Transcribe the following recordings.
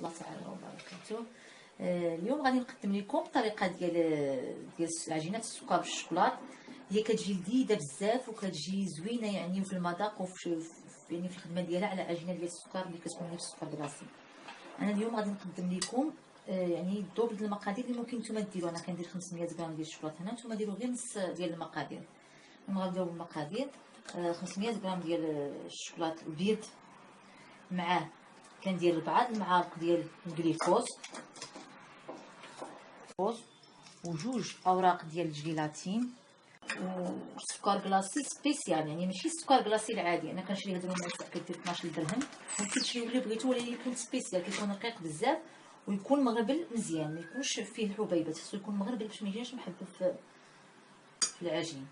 الله تعالى وبركاته. اليوم غادي نقدم لكم الطريقه ديال عجينه السكر بالشوكولات. هي كتجي لذيذه بزاف وكتجي زوينه يعني في المذاق وفي يعني في الخدمه ديالها على عجينه ديال السكر اللي كتكون في السكر كلاصي. انا اليوم غادي نقدم لكم يعني الدوبل ديال المقادير اللي ممكن نتوما ديروا. انا كندير 500 غرام ديال الشوكولاته، هنا نتوما ديروا غير نص ديال المقادير. غنبداو بالمقادير. 500 غرام ديال الشوكولاته البيض، معاه كندير 4 المعالق ديال الجليكوز وجوج اوراق ديال الجيلاتين وسكر كلاصي سبيسيال، يعني ماشي السكر كلاصي العادي. انا كنشري هذا المنتج كيدير 12 درهم، ممكن تشريوه اللي بغيتو، ولكن يكون سبيسيال، كيكون رقيق بزاف ويكون مغربل مزيان، ما يكونش فيه الحبيبات، خصو يكون مغربل باش ما يجيش محبب في العجين.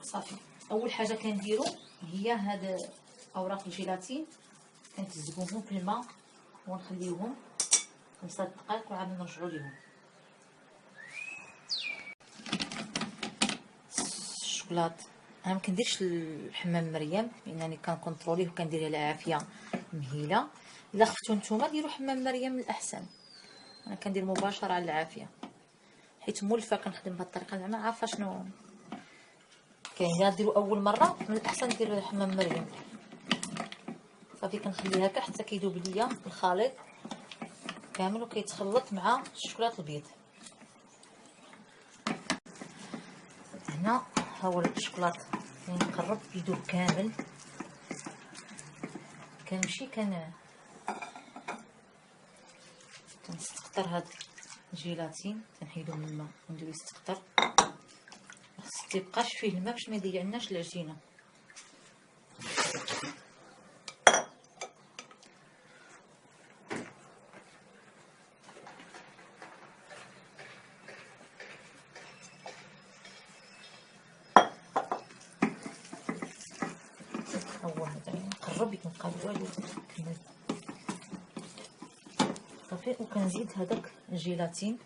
صافي، اول حاجه كنديرو هي هاد اوراق الجيلاتين، كنتزقوهم في الماء ونخليوهم 5 دقائق وعاد نرجعوا ليهم. الشوكولات انا ما كنديرش الحمام مريم لانني كنكونطروليه وكنديرها العافيه مهيله. الا خفتو نتوما ديروا حمام مريم الاحسن، انا كندير مباشره على العافيه حيت مولفه كنخدم بهذه الطريقه، زعما عارفه شنو كاين. الا ديروا اول مره من الاحسن ديروا حمام مريم. صافي كنخليها هكا حتى كيذوب ليا الخليط كامل وكيتخلط مع الشوكولاط البيض. هنا ها هو الشوكولاط كنقرب يذوب كامل، كنمشي كنستقطر هاد الجيلاتين، كنحيدو من الماء ونديرو يستقطر، خص تيبقاش فيه الماء باش ما يضيعناش العجينه. هو هذا نقرب يكون والو كمل. صافي وكنزيد هذاك الجيلاتين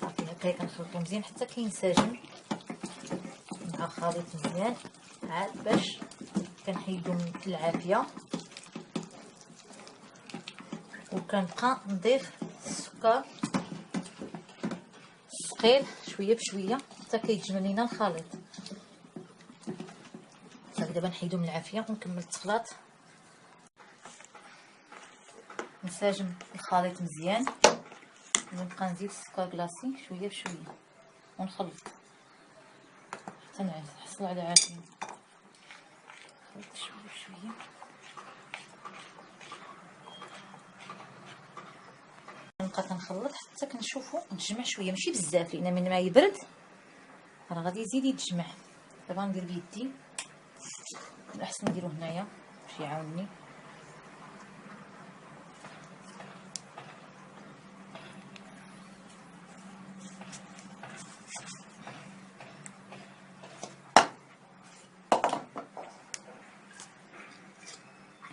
صافي هكا كنخلطو مزيان حتى كينسجم مع خليط مزيان، عاد باش كنحيدو من العافيه وكنبقى نضيف السكر ثقيل شويه بشويه حتى كيتجمع لينا الخليط. صافي دابا نحيدو من العافيه ونكمل التخلاط، نساجم الخليط مزيان ونبقى نزيد السكر كلاصي شويه بشويه ونخلط حتى نحصل على عجين. نخلط شويه بشويه نبقى كنخلط حتى كنشوفو نتجمع شويه، ماشي بزاف لان من ما يبرد راه غادي يزيد يتجمع. دابا ندير بيدي، الاحسن نديرو هنايا باش يعاونني.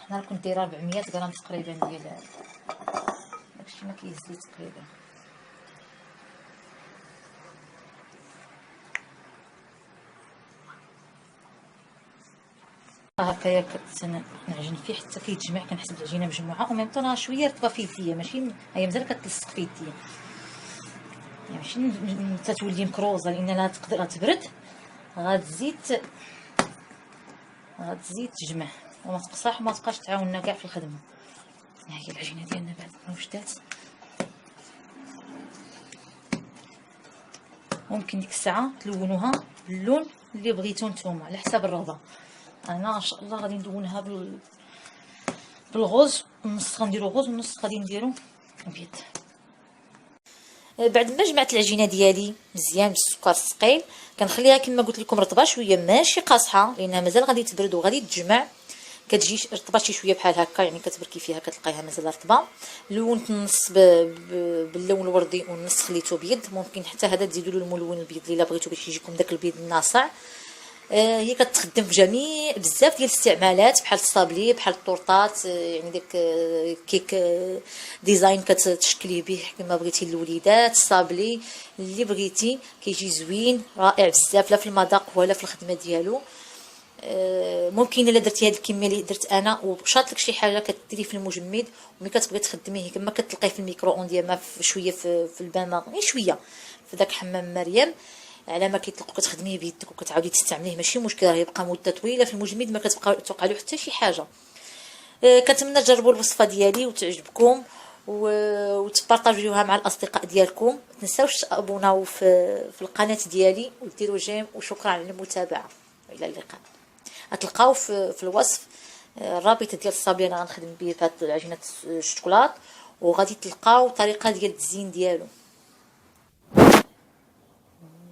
حنا كنت دايره 400 غرام تقريبا ديال داكشي ما كيهز لي تقريبا. هكايا كنعجن فيه حتى كيتجمع، كنحس بالعجينه مجموعه وميم طون شويه رطبه في يديا، ماشي هي مازال كتلصق في يديا، يعني ماشي تتولي مكروزه لان لا تقدر تبرد غتزيد تجمع وما تقصاح وما تبقاش تعاوننا كاع في الخدمه. ها هي العجينه ديالنا بعد ما وجدات. ممكن ديك الساعه تلونوها باللون اللي بغيتو نتوما على حساب الرغبه. انا ان شاء الله غادي ندونها بالغوز، النص غنديرو غوز والنص غادي نديرو ابيض. بعد ما جمعت العجينه ديالي مزيان بالسكر الثقيل كنخليها كما قلت لكم رطبه شويه ماشي قاصحه لانها مازال غادي تبرد وغادي تجمع، كتجي رطبه شي شويه بحال هكا، يعني كتبركي فيها كتلقايها مازال رطبه. لونت النص باللون الوردي والنص خليته بيض، ممكن حتى هذا تزيدوا له الملون البيض الا بغيتو باش يجيكم داك البيض الناصع. هي كتخدم في جميع بزاف ديال الاستعمالات، بحال الصابلي، بحال الطورطات، يعني داك كيك ديزاين كتشكليه به كما بغيتي للوليدات. الصابلي اللي بغيتي كيجي زوين رائع بزاف، لا في المذاق ولا في الخدمه ديالو. ممكن الا درتي هاد الكميه اللي درت انا وشاط لك شي حاجه كديريه في المجمد، وملي كتبغي تخدميه كما كتلقيه في الميكرو اونديال ما شويه في البان غير شويه في داك حمام مريم، على ما كيطلق كتخدميه بيدك وكتعاودي تستعمليه ماشي مشكل، راه يبقى مده طويله في المجمد ما كتبقى توقع له حتى شي حاجه. كنتمنى تجربوا الوصفه ديالي وتعجبكم وتبارطاجيوها مع الاصدقاء ديالكم. ما تنساوش تابوناو في القناه ديالي وديروا جيم، وشكرا على المتابعه، والى اللقاء. غتلقاو في الوصف الرابط ديال الصابلي انا غنخدم به في هاد عجينه الشوكولات، وغادي تلقاو طريقه ديال التزيين ديالو.